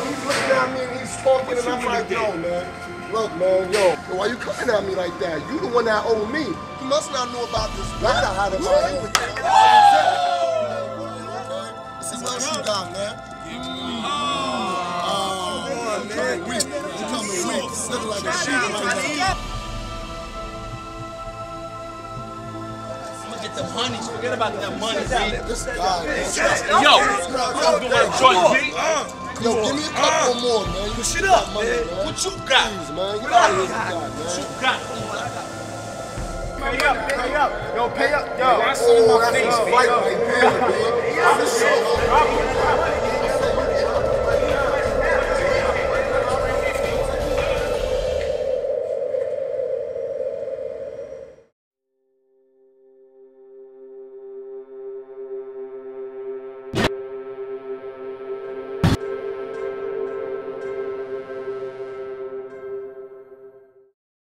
he's looking at me and he's talking, and I'm like, yo, man, look, man, yo, why you coming at me like that? You the one that owe me. You must not know about this gun I had in my hand with you. Let's see what else you got, man. Oh, man, weak. You coming weak. Looking like a sheep right now. Get them honeys. Forget about them honeys, This guy, man. Yo, I'm doing joint, B. Yo, give me a couple more, man. You shit up, money, man. What you got? Please, man. Get out of here, man. What you got? Pay up, pay up. Yo, pay up. Yo, That's a fight right there, man.